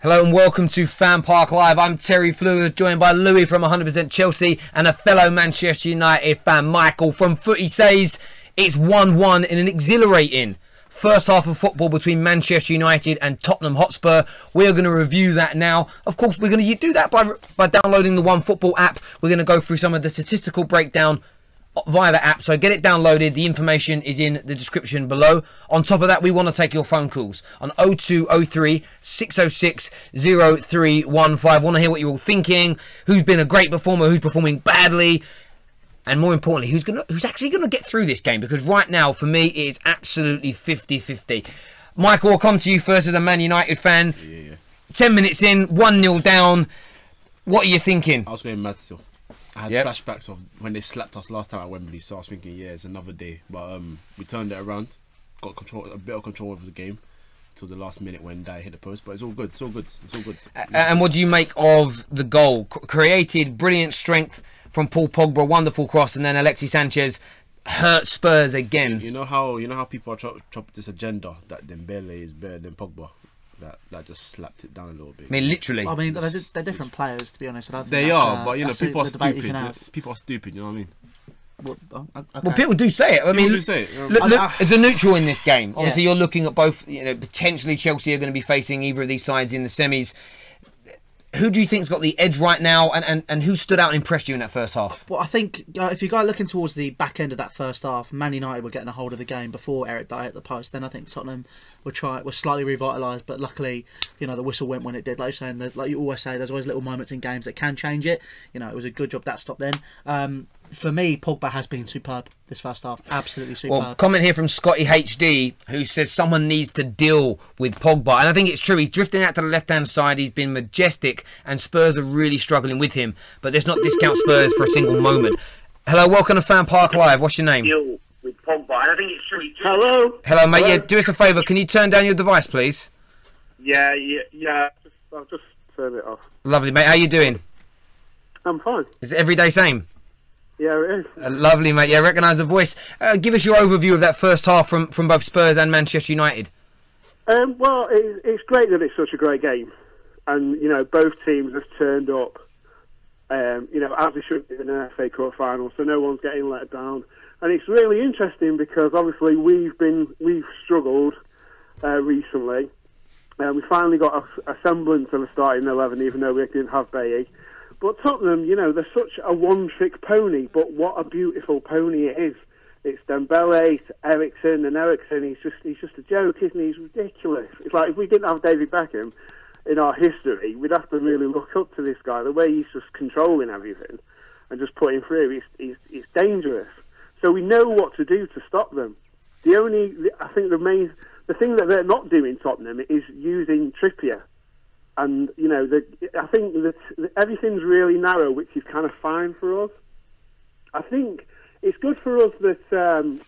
Hello and welcome to FanPark Live. I'm Terry Fleur, joined by Louis from 100% Chelsea and a fellow Manchester United fan, Michael from Footy Says. It's 1-1 in an exhilarating first half of football between Manchester United and Tottenham Hotspur. We are going to review that now. Of course, we're going to do that by downloading the OneFootball app. We're going to go through some of the statistical breakdown via the app, so get it downloaded. The information is in the description below. On top of that, we want to take your phone calls on 0203 606 0315. I want to hear what you're all thinking, who's been a great performer, who's performing badly, and more importantly, who's actually going to get through this game, because right now for me it is absolutely 50-50. Michael, I'll come to you first as a Man United fan. 10 minutes in, 1-0 down. What are you thinking? I was going mad still. I had flashbacks of when they slapped us last time at Wembley, so I was thinking, yeah, it's another day. But we turned it around, got a bit of control over the game till the last minute when Dyer hit the post. But it's all good, it's all good, it's all good. And what do you make of the goal? Created brilliant strength from Paul Pogba, wonderful cross, and then Alexis Sanchez hurt Spurs again. You know how people are chop this agenda that Dembele is better than Pogba. That just slapped it down a little bit. I mean, literally. I mean, they're different players, to be honest. I don't think they are, but you know, people are stupid. People are stupid. You know what I mean? Okay. Well, people do say it. I mean, do say it. Look, the neutral in this game. Obviously, you're looking at both. You know, potentially Chelsea are going to be facing either of these sides in the semis. Who do you think's got the edge right now, and who stood out and impressed you in that first half? Well, I think if you go looking towards the back end of that first half, Man United were getting a hold of the game before Eric Dyer hit the post. Then I think Tottenham were slightly revitalised, but luckily, you know, the whistle went when it did. Like you're saying, like you always say, there's always little moments in games that can change it. You know, it was a good job that stopped then. For me, Pogba has been superb this first half. Absolutely superb. Well, comment here from Scotty HD, who says someone needs to deal with Pogba. And I think it's true. He's drifting out to the left-hand side. He's been majestic, and Spurs are really struggling with him. But let's not discount Spurs for a single moment. Hello, welcome to FanPark Live. What's your name? Deal with Pogba. And I think it's true. Hello? Hello, mate. Yeah, do us a favour. Can you turn down your device, please? Yeah. I'll just turn it off. Lovely, mate. How you doing? I'm fine. Is it every day same? Yeah, it is. Lovely, mate. Yeah, recognise the voice. Give us your overview of that first half from both Spurs and Manchester United. Well, it's great that it's such a great game. And, you know, both teams have turned up, you know, as they should do in an FA Cup final, so no one's getting let down. And it's really interesting because, obviously, we've struggled recently. We finally got a semblance of a starting 11, even though we didn't have Bailly. But Tottenham, you know, they're such a one-trick pony, but what a beautiful pony it is. It's Dembele, Eriksen, and Eriksen, he's just a joke, isn't he? He's ridiculous. It's like if we didn't have David Beckham in our history, we'd have to really look up to this guy. The way he's just controlling everything and just putting through, he's dangerous. So we know what to do to stop them. I think the thing that they're not doing, Tottenham, is using Trippier. And, you know, I think that everything's really narrow, which is kind of fine for us. I think it's good for us that,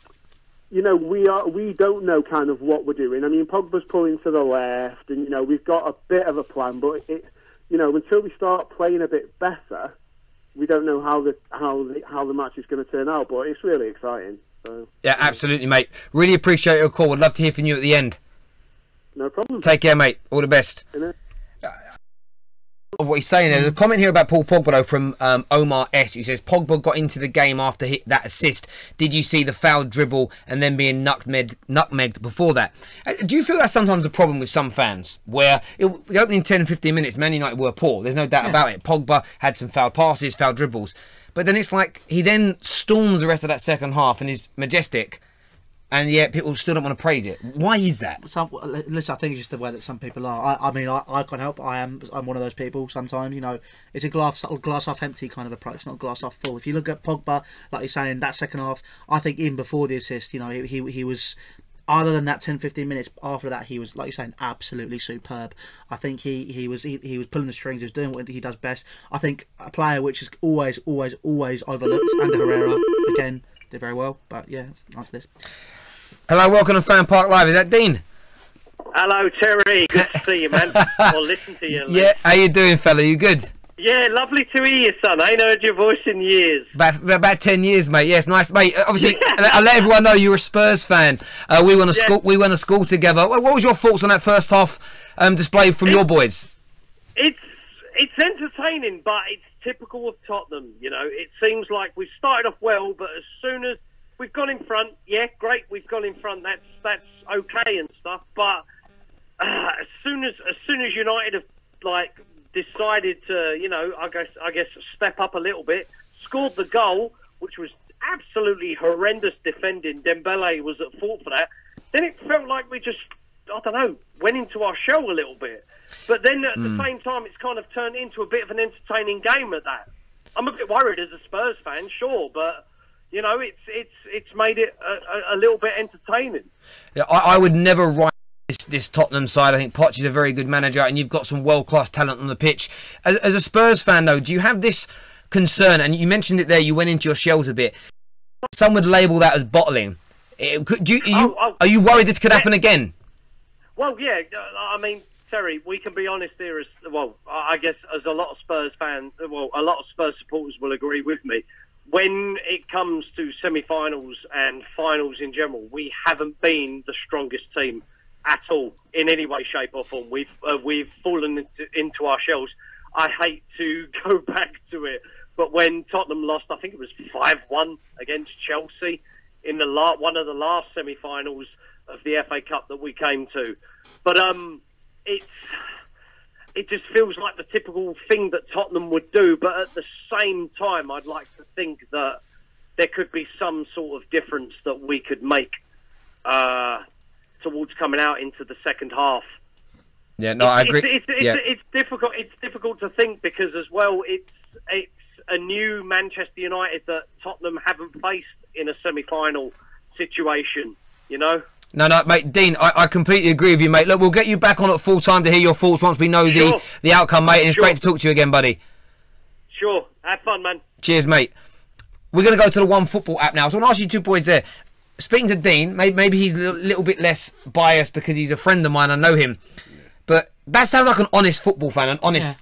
you know, we don't know kind of what we're doing. I mean, Pogba's pulling to the left, and, you know, we've got a bit of a plan, but, you know, until we start playing a bit better, we don't know how the match is going to turn out, but it's really exciting. So. Yeah, absolutely, mate. Really appreciate your call. Would love to hear from you at the end. No problem. Take care, mate. All the best. Of what he's saying there. There's a comment here about Paul Pogba though from Omar S, who says Pogba got into the game after that assist. Did you see the foul dribble and then being nutmegged before that? Do you feel that's sometimes a problem with some fans, where the opening 10-15 minutes Man United were poor, there's no doubt about it. Pogba had some foul passes, foul dribbles, but then it's like he then storms the rest of that second half and is majestic, and yet people still don't want to praise it. Why is that? Listen, I think it's just the way that some people are. I mean, I can't help. I'm one of those people sometimes. You know, it's a glass half empty kind of approach, not glass half full. If you look at Pogba, like you're saying, that second half, I think even before the assist, you know, he was. Other than that 10-15 minutes after that, he was, like you're saying, absolutely superb. I think he was pulling the strings. He was doing what he does best. I think a player which is always overlooked, Ander Herrera, again, did very well. But yeah, let's answer this. Hello, welcome to FanPark Live. Is that Dean? Hello, Terry. Good to see you, man. Or listen to you. Yeah, how you doing, fella? You good? Yeah, lovely to hear you, son. I ain't heard your voice in years. About 10 years, mate. Yes, nice, mate. Obviously, I'll let everyone know you're a Spurs fan. We went to school together. What was your thoughts on that first half display from your boys? It's entertaining, but it's typical of Tottenham. You know, it seems like we've started off well, but as soon as we've gone in front, yeah, great, we've gone in front. That's okay and stuff. But as soon as United have like decided to, you know, I guess step up a little bit, scored the goal, which was absolutely horrendous defending. Dembele was at fault for that. Then it felt like we just, I don't know, went into our shell a little bit. But then at the same time, it's kind of turned into a bit of an entertaining game at that. I'm a bit worried as a Spurs fan, sure, but you know, it's made it a little bit entertaining. Yeah, I would never write this Tottenham side. I think Poch is a very good manager, and you've got some world-class talent on the pitch. As a Spurs fan, though, do you have this concern? And you mentioned it there. You went into your shells a bit. Some would label that as bottling. Are you worried this could happen again? Well, yeah. I mean, Terry, we can be honest here. As well, I guess as a lot of Spurs fans, well, a lot of Spurs supporters will agree with me. When it comes to semi-finals and finals in general, we haven't been the strongest team at all in any way, shape, or form. We've fallen into our shells. I hate to go back to it, but when Tottenham lost, I think it was 5-1 against Chelsea in the one of the last semi-finals of the FA Cup that we came to. But it just feels like the typical thing that Tottenham would do. But at the same time, I'd like to think that there could be some sort of difference that we could make towards coming out into the second half. Yeah, no, I agree. It's difficult. It's difficult to think because as well, it's a new Manchester United that Tottenham haven't faced in a semi-final situation. You know. No, mate, Dean, I completely agree with you, mate. Look, we'll get you back on at full time to hear your thoughts once we know the outcome, mate. And it's great to talk to you again, buddy. Sure. Have fun, man. Cheers, mate. We're going to go to the One Football app now. So I want to ask you 2 points there. Speaking to Dean, maybe he's a little bit less biased because he's a friend of mine. I know him. But that sounds like an honest football fan, an honest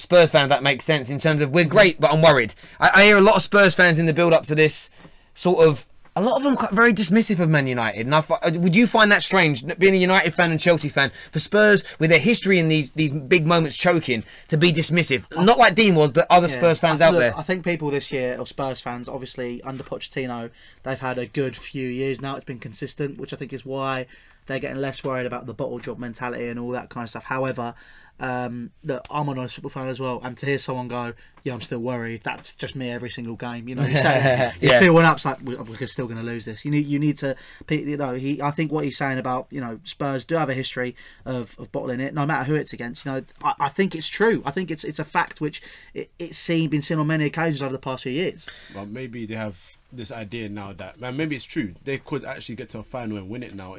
Spurs fan, if that makes sense, in terms of we're great, but I'm worried. I hear a lot of Spurs fans in the build-up to this sort of... A lot of them very dismissive of Man United. And would you find that strange, being a United fan and Chelsea fan, for Spurs, with their history in these big moments choking, to be dismissive? Not like Dean was, but other Spurs fans out there. I think people this year, or Spurs fans, obviously, under Pochettino, they've had a good few years now. It's been consistent, which I think is why they're getting less worried about the bottle job mentality and all that kind of stuff. However, look, I'm an honest football fan as well, and to hear someone go, yeah, I'm still worried, that's just me every single game. You know, you're 2-1 up, it's like we're still going to lose this. You need to, you know. I think what he's saying about, you know, Spurs do have a history of bottling it, no matter who it's against. You know, I think it's true. I think it's a fact which it's been seen on many occasions over the past few years. Well, maybe they have this idea now that, man, maybe it's true. They could actually get to a final and win it now.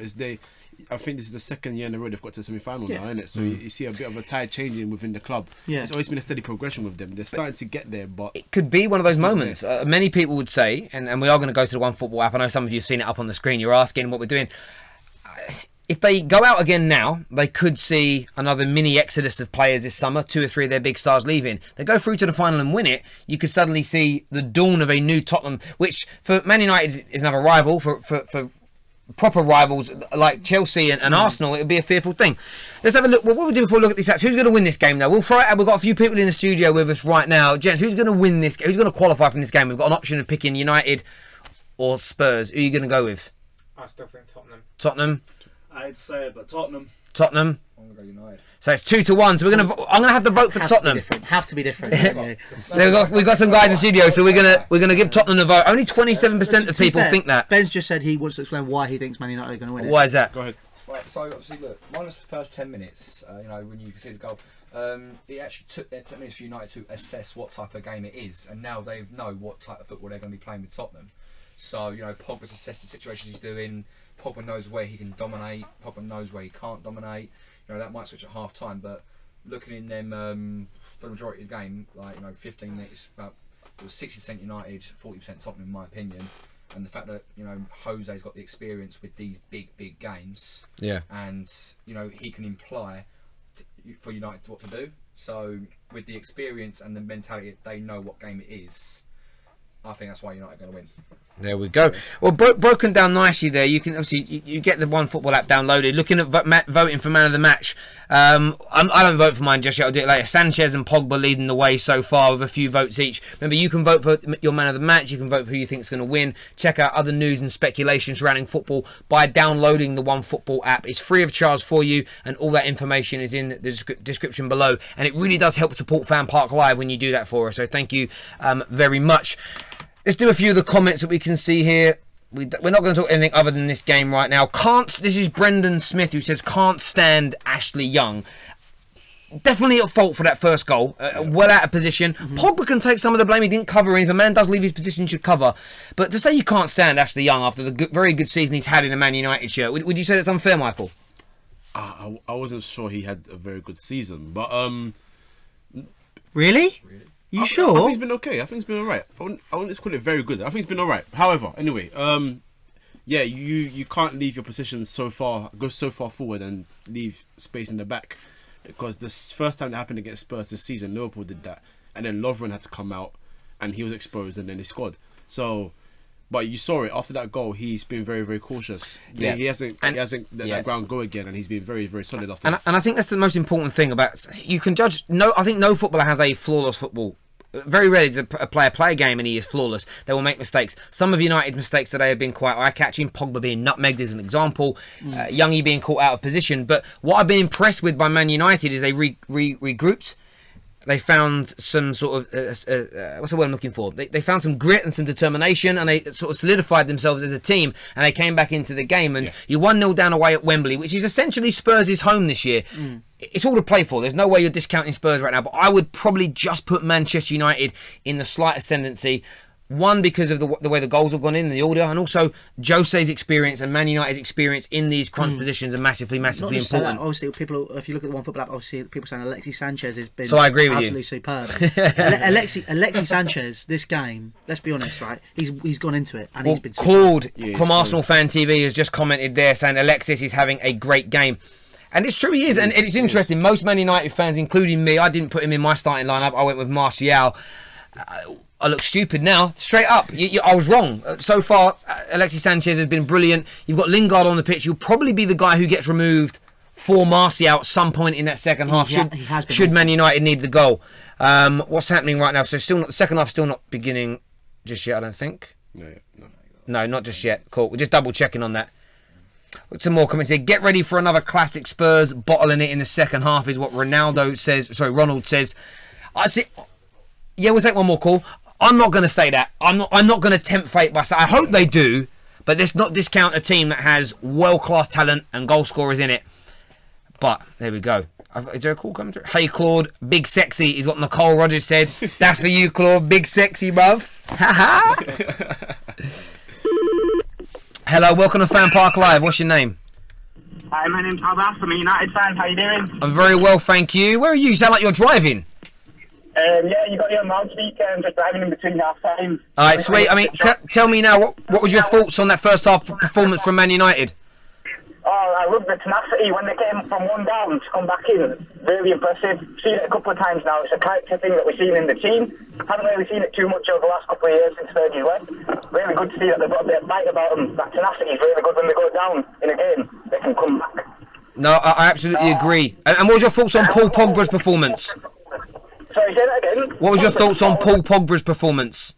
I think this is the second year in a row they've got to the semi-final now, isn't it? So you see a bit of a tide changing within the club. Yeah. It's always been a steady progression with them. They're starting to get there, but... It could be one of those moments. Many people would say, and we are going to go to the One Football app. I know some of you have seen it up on the screen. You're asking what we're doing. If they go out again now, they could see another mini exodus of players this summer, 2 or 3 of their big stars leaving. They go through to the final and win it, you could suddenly see the dawn of a new Tottenham, which for Man United is another rival, for proper rivals like Chelsea and Arsenal, it would be a fearful thing. Let's have a look. What we do before we look at these stats? Who's going to win this game now? We've got a few people in the studio with us right now. Gents, who's going to win this game? Who's going to qualify from this game? We've got an option of picking United or Spurs. Who are you going to go with? I still think Tottenham. Tottenham? I'd say it, but Tottenham. Tottenham? I'm going to go United. So it's 2-1. So I'm going to have to vote for Tottenham. Have to be different. We've got some guys in the studio, so we're gonna give Tottenham a vote. Only 27% of people think that. Ben's just said he wants to explain why he thinks Man United are going to win it. Why is that? Go ahead. Right, so obviously, look, minus the first 10 minutes, you know, when you see the goal, it actually took 10 minutes for United to assess what type of game it is, and now they know what type of football they're going to be playing with Tottenham. So, you know, Pogba's assessed the situations he's doing. Pogba knows where he can dominate. Pogba knows where he can't dominate. You know, that might switch at half time, but looking in them for the majority of the game, like, you know, 15 minutes, it was 60% United, 40% Tottenham in my opinion. And the fact that, you know, Jose's got the experience with these big games, and, you know, he can imply for United what to do. So with the experience and the mentality, they know what game it is. I think that's why United are going to win. There we go. Well, broken down nicely there. You can obviously you get the One Football app downloaded. Looking at voting for man of the match. I don't vote for mine just yet. I'll do it later. Sanchez and Pogba leading the way so far with a few votes each. Remember, you can vote for your man of the match. You can vote for who you think is going to win. Check out other news and speculation surrounding football by downloading the One Football app. It's free of charge for you, and all that information is in the description below. And it really does help support FanPark Live when you do that for us. So thank you very much. Let's do a few of the comments that we can see here. We're not going to talk anything other than this game right now. This is Brendan Smith who says, can't stand Ashley Young. Definitely at fault for that first goal. Well out of position. Pogba can take some of the blame. He didn't cover him. If a man does leave his position, he should cover. But to say you can't stand Ashley Young after the very good season he's had in a Man United shirt, would you say that's unfair, Michael? I wasn't sure he had a very good season, but Really? You sure? I think he's been okay. I think he's been alright. I wouldn't call it very good. I think he's been alright. However, anyway, yeah, you can't leave your position go so far forward and leave space in the back, because this first time that happened against Spurs this season, Liverpool did that, and then Lovren had to come out, and he was exposed, and then they scored. So, but you saw it after that goal. He's been very, very cautious. Yeah, he hasn't let that ground go again, and he's been very, very solid after. And I think that's the most important thing about you can judge. No, I think no footballer has a flawless football. Very rarely does a player play a game and he is flawless. They will make mistakes. Some of United's mistakes today have been quite eye-catching. Pogba being nutmegged is an example. Youngie being caught out of position. But what I've been impressed with by Man United is they regrouped. They found some sort of what's the word I'm looking for? They found some grit and some determination, and they sort of solidified themselves as a team. And they came back into the game. And you're 1-0 down away at Wembley, which is essentially Spurs' home this year. It's all to play for. There's no way you're discounting Spurs right now. But I would probably just put Manchester United in the slight ascendancy. One, because of the way the goals have gone in, the order, and also Jose's experience and Man United's experience in these crunch positions are massively important. That, obviously, people, if you look at the One Football app, obviously people saying Alexis Sanchez has been I agree with absolutely superb. Alexis Sanchez, this game, let's be honest, right? He's gone into it and he's been Claude from Arsenal Fan TV has just commented there saying Alexis is having a great game. And it's true, he is. And it's interesting. Most Man United fans, including me, I didn't put him in my starting lineup. I went with Martial. I look stupid now. Straight up, I was wrong. So far, Alexis Sanchez has been brilliant. You've got Lingard on the pitch. He'll probably be the guy who gets removed for Martial at some point in that second half. Should Man United need the goal? What's happening right now? So the second half still not beginning just yet, I don't think. No, not just yet. Cool. We're just double checking on that. Some more comments here. Get ready for another classic Spurs. Bottling it in the second half is what Ronald says. I see. Yeah, we'll take one more call. I'm not going to say that. I'm not going to tempt fate by saying. I hope they do, but let's not discount a team that has world-class talent and goal scorers in it. But there we go. Is there a call coming through? Hey, Claude, big sexy is what Nicole Rogers said. That's for you, Claude. Big sexy, bruv. Hello, welcome to FanPark Live. What's your name? Hi, my name's Abbas. I'm a United fan. How you doing? I'm very well, thank you. Where are you? You sound like you're driving. Yeah, you got your loudspeaker. I'm just driving in between half time. All right, sweet. I mean, tell me now, what was your thoughts on that first half performance from Man United? Oh, I love the tenacity when they came from one down to come back in. Really impressive. Seen it a couple of times now. It's a character thing that we've seen in the team. Haven't really seen it too much over the last couple of years since Fergie left. Really good to see that they've got a bit of bite about them. That tenacity is really good when they go down in a game. They can come back. No, I absolutely agree. And what was your thoughts on Paul Pogba's performance? Sorry, say that again? What was your thoughts on Paul Pogba's performance?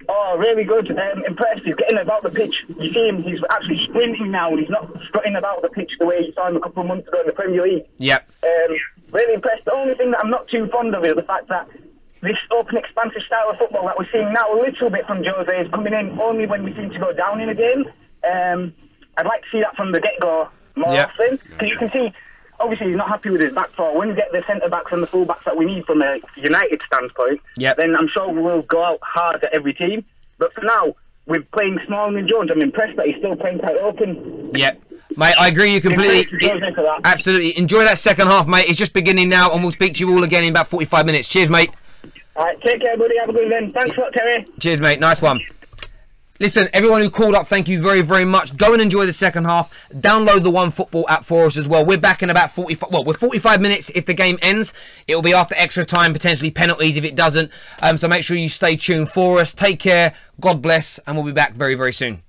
Oh, really good. Impressed. He's getting about the pitch. You see him, he's actually sprinting now, and he's not strutting about the pitch the way you saw him a couple of months ago in the Premier League. Yep. Really impressed. The only thing that I'm not too fond of is the fact that this open, expansive style of football that we're seeing now a little bit from Jose is coming in only when we seem to go down in a game. I'd like to see that from the get-go more often. Because you can see, obviously, he's not happy with his back four. When we get the centre-backs and the full-backs that we need from a United standpoint, then I'm sure we will go out hard at every team. But for now, we're playing Smalling and Jones. I'm impressed that he's still playing quite open. Yep. Mate, I agree you completely. Absolutely. Enjoy that second half, mate. It's just beginning now, and we'll speak to you all again in about 45 minutes. Cheers, mate. All right, take care, buddy. Have a good one. Thanks a lot, Terry. Cheers, mate. Nice one. Listen, everyone who called up, thank you very, very much. Go and enjoy the second half. Download the OneFootball app for us as well. We're back in about 45. Well, we're 45 minutes if the game ends. It will be after extra time, potentially penalties if it doesn't. So make sure you stay tuned for us. Take care. God bless, and we'll be back very, very soon.